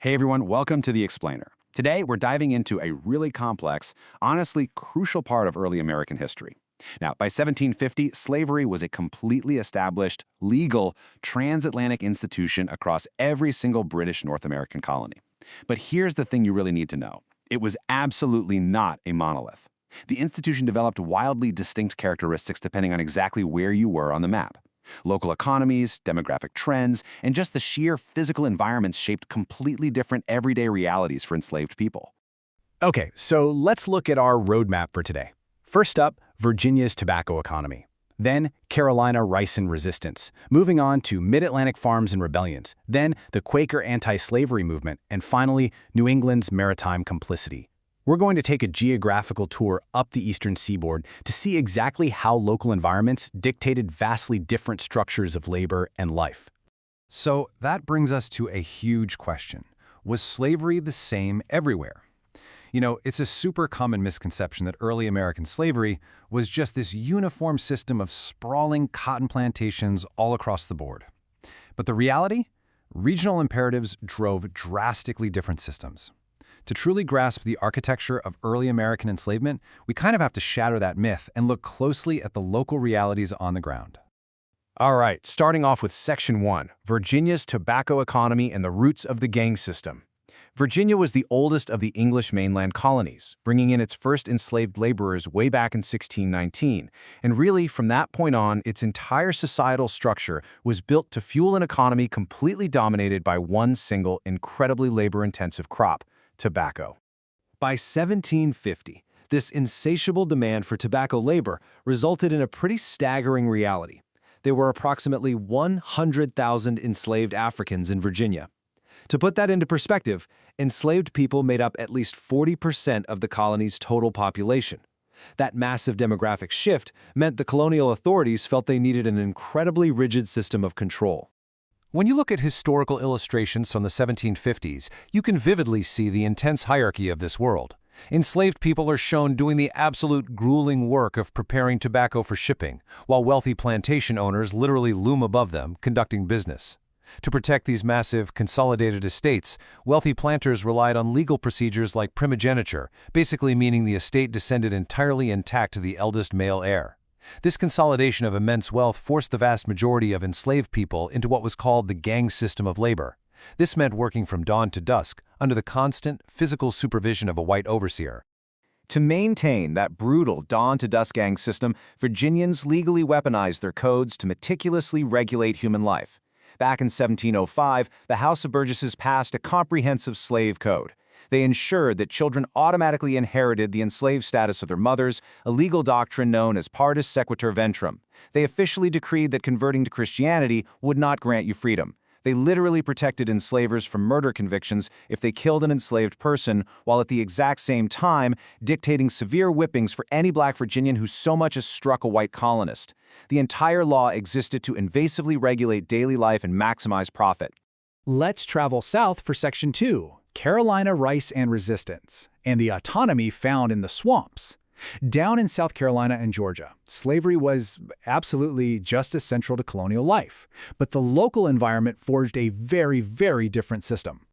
Hey everyone, welcome to The Explainer. Today, we're diving into a really complex, honestly crucial part of early American history. Now, by 1750, slavery was a completely established, legal, transatlantic institution across every single British North American colony. But here's the thing you really need to know. It was absolutely not a monolith. The institution developed wildly distinct characteristics depending on exactly where you were on the map. Local economies, demographic trends, and just the sheer physical environments shaped completely different everyday realities for enslaved people. Okay, so let's look at our roadmap for today. First up, Virginia's tobacco economy. Then, Carolina rice and resistance. Moving on to Mid-Atlantic farms and rebellions. Then, the Quaker anti-slavery movement. And finally, New England's maritime complicity. We're going to take a geographical tour up the eastern seaboard to see exactly how local environments dictated vastly different structures of labor and life. So that brings us to a huge question. Was slavery the same everywhere? You know, it's a super common misconception that early American slavery was just this uniform system of sprawling cotton plantations all across the board. But the reality? Regional imperatives drove drastically different systems. To truly grasp the architecture of early American enslavement, we kind of have to shatter that myth and look closely at the local realities on the ground. All right, starting off with Section 1, Virginia's tobacco economy and the roots of the gang system. Virginia was the oldest of the English mainland colonies, bringing in its first enslaved laborers way back in 1619. And really, from that point on, its entire societal structure was built to fuel an economy completely dominated by one single, incredibly labor-intensive crop: tobacco. By 1750, this insatiable demand for tobacco labor resulted in a pretty staggering reality. There were approximately 100,000 enslaved Africans in Virginia. To put that into perspective, enslaved people made up at least 40% of the colony's total population. That massive demographic shift meant the colonial authorities felt they needed an incredibly rigid system of control. When you look at historical illustrations from the 1750s, you can vividly see the intense hierarchy of this world. Enslaved people are shown doing the absolute grueling work of preparing tobacco for shipping, while wealthy plantation owners literally loom above them, conducting business. To protect these massive, consolidated estates, wealthy planters relied on legal procedures like primogeniture, basically meaning the estate descended entirely intact to the eldest male heir. This consolidation of immense wealth forced the vast majority of enslaved people into what was called the gang system of labor. This meant working from dawn to dusk under the constant, physical supervision of a white overseer. To maintain that brutal dawn-to-dusk gang system, Virginians legally weaponized their codes to meticulously regulate human life. Back in 1705, the House of Burgesses passed a comprehensive slave code. They ensured that children automatically inherited the enslaved status of their mothers, a legal doctrine known as partus sequitur ventrum. They officially decreed that converting to Christianity would not grant you freedom. They literally protected enslavers from murder convictions if they killed an enslaved person, while at the exact same time dictating severe whippings for any black Virginian who so much as struck a white colonist. The entire law existed to invasively regulate daily life and maximize profit. Let's travel south for Section 2, Carolina rice and resistance, and the autonomy found in the swamps. Down in South Carolina and Georgia, slavery was absolutely just as central to colonial life, but the local environment forged a very, very different system.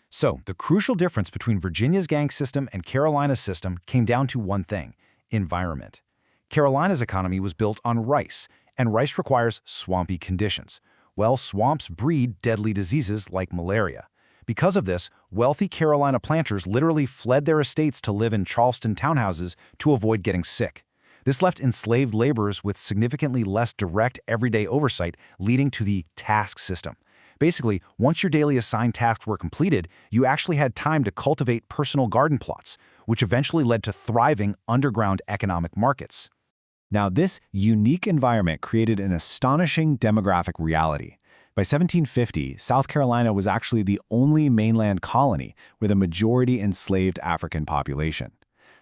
So, the crucial difference between Virginia's gang system and Carolina's system came down to one thing: environment. Carolina's economy was built on rice, and rice requires swampy conditions. Well, swamps breed deadly diseases like malaria. Because of this, wealthy Carolina planters literally fled their estates to live in Charleston townhouses to avoid getting sick. This left enslaved laborers with significantly less direct everyday oversight, leading to the task system. Basically, once your daily assigned tasks were completed, you actually had time to cultivate personal garden plots, which eventually led to thriving underground economic markets. Now, this unique environment created an astonishing demographic reality. By 1750, South Carolina was actually the only mainland colony with a majority enslaved African population.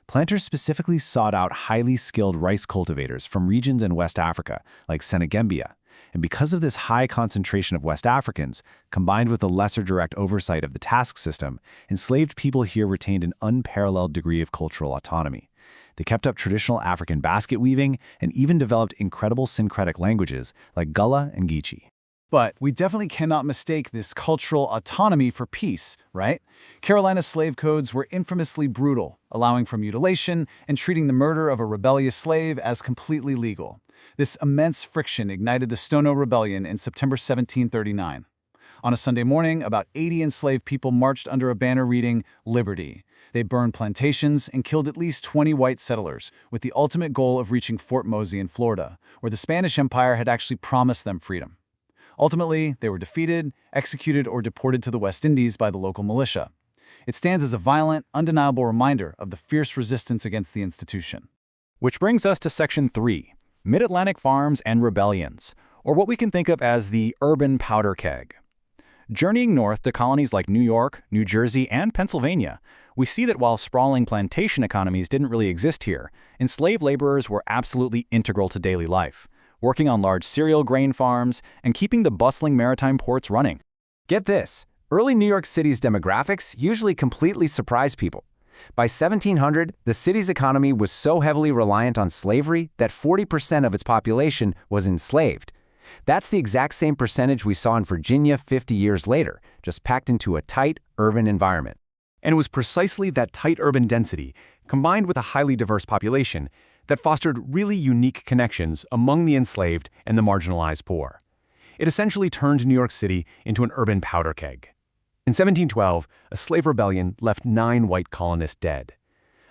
Planters specifically sought out highly skilled rice cultivators from regions in West Africa, like Senegambia. And because of this high concentration of West Africans, combined with a lesser direct oversight of the task system, enslaved people here retained an unparalleled degree of cultural autonomy. They kept up traditional African basket weaving and even developed incredible syncretic languages like Gullah and Geechee. But we definitely cannot mistake this cultural autonomy for peace, right? Carolina's slave codes were infamously brutal, allowing for mutilation and treating the murder of a rebellious slave as completely legal. This immense friction ignited the Stono Rebellion in September 1739. On a Sunday morning, about 80 enslaved people marched under a banner reading, "Liberty." They burned plantations and killed at least 20 white settlers, with the ultimate goal of reaching Fort Mosey in Florida, where the Spanish Empire had actually promised them freedom. Ultimately, they were defeated, executed, or deported to the West Indies by the local militia. It stands as a violent, undeniable reminder of the fierce resistance against the institution. Which brings us to Section 3, Mid-Atlantic Farms and Rebellions, or what we can think of as the urban powder keg. Journeying north to colonies like New York, New Jersey, and Pennsylvania, we see that while sprawling plantation economies didn't really exist here, enslaved laborers were absolutely integral to daily life, working on large cereal grain farms and keeping the bustling maritime ports running. Get this, early New York City's demographics usually completely surprise people. By 1700, the city's economy was so heavily reliant on slavery that 40% of its population was enslaved. That's the exact same percentage we saw in Virginia 50 years later, just packed into a tight, urban environment. And it was precisely that tight urban density, combined with a highly diverse population, that fostered really unique connections among the enslaved and the marginalized poor. It essentially turned New York City into an urban powder keg. In 1712, a slave rebellion left 9 white colonists dead.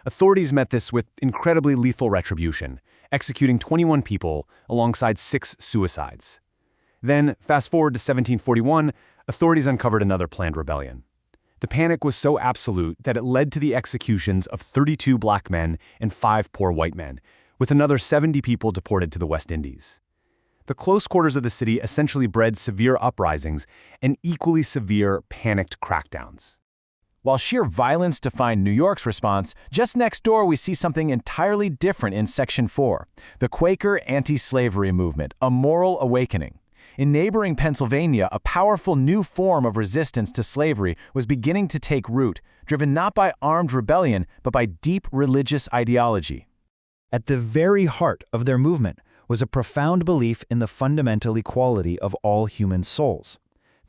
Authorities met this with incredibly lethal retribution, executing 21 people alongside 6 suicides. Then, fast forward to 1741, authorities uncovered another planned rebellion. The panic was so absolute that it led to the executions of 32 black men and 5 poor white men, with another 70 people deported to the West Indies. The close quarters of the city essentially bred severe uprisings and equally severe panicked crackdowns. While sheer violence defined New York's response, just next door we see something entirely different in Section 4, the Quaker anti-slavery movement, a moral awakening. In neighboring Pennsylvania, a powerful new form of resistance to slavery was beginning to take root, driven not by armed rebellion, but by deep religious ideology. At the very heart of their movement was a profound belief in the fundamental equality of all human souls.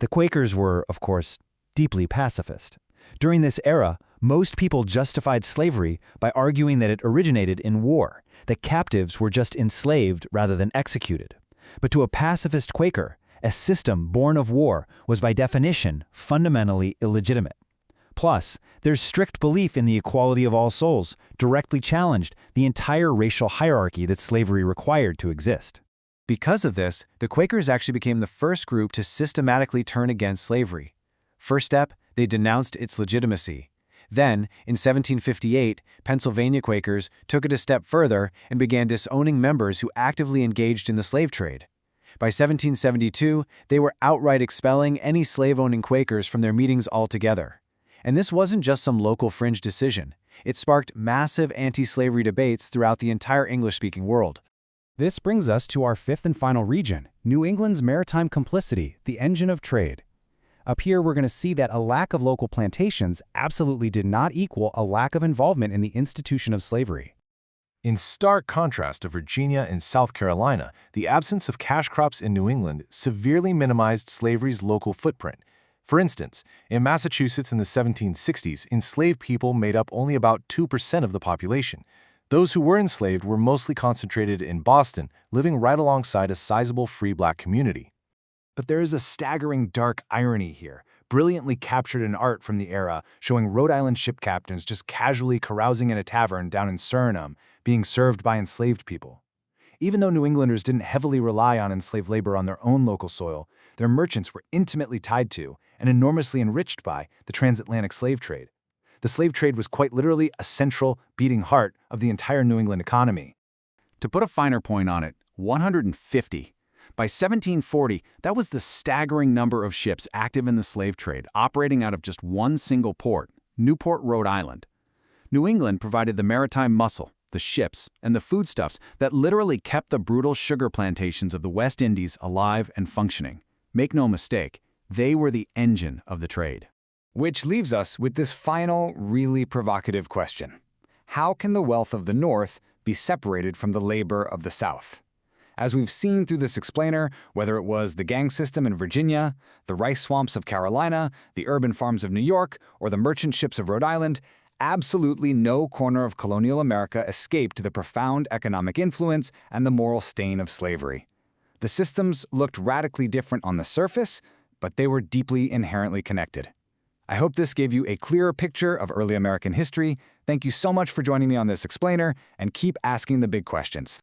The Quakers were, of course, deeply pacifist. During this era, most people justified slavery by arguing that it originated in war, that captives were just enslaved rather than executed. But to a pacifist Quaker, a system born of war was by definition fundamentally illegitimate. Plus, their strict belief in the equality of all souls directly challenged the entire racial hierarchy that slavery required to exist. Because of this, the Quakers actually became the first group to systematically turn against slavery. First step, they denounced its legitimacy. Then, in 1758, Pennsylvania Quakers took it a step further and began disowning members who actively engaged in the slave trade. By 1772, they were outright expelling any slave-owning Quakers from their meetings altogether. And this wasn't just some local fringe decision. It sparked massive anti-slavery debates throughout the entire English-speaking world. This brings us to our 5th and final region, New England's maritime complicity, the engine of trade. Up here, we're going to see that a lack of local plantations absolutely did not equal a lack of involvement in the institution of slavery. In stark contrast to Virginia and South Carolina, the absence of cash crops in New England severely minimized slavery's local footprint. For instance, in Massachusetts in the 1760s, enslaved people made up only about 2% of the population. Those who were enslaved were mostly concentrated in Boston, living right alongside a sizable free black community. But there is a staggering dark irony here, brilliantly captured in art from the era, showing Rhode Island ship captains just casually carousing in a tavern down in Suriname, being served by enslaved people. Even though New Englanders didn't heavily rely on enslaved labor on their own local soil, their merchants were intimately tied to and enormously enriched by the transatlantic slave trade. The slave trade was quite literally a central, beating heart of the entire New England economy. To put a finer point on it, 150. By 1740, that was the staggering number of ships active in the slave trade, operating out of just one single port, Newport, Rhode Island. New England provided the maritime muscle, the ships, and the foodstuffs that literally kept the brutal sugar plantations of the West Indies alive and functioning. Make no mistake, they were the engine of the trade. Which leaves us with this final, really provocative question. How can the wealth of the North be separated from the labor of the South? As we've seen through this explainer, whether it was the gang system in Virginia, the rice swamps of Carolina, the urban farms of New York, or the merchant ships of Rhode Island, absolutely no corner of colonial America escaped the profound economic influence and the moral stain of slavery. The systems looked radically different on the surface, but they were deeply inherently connected. I hope this gave you a clearer picture of early American history. Thank you so much for joining me on this explainer, and keep asking the big questions.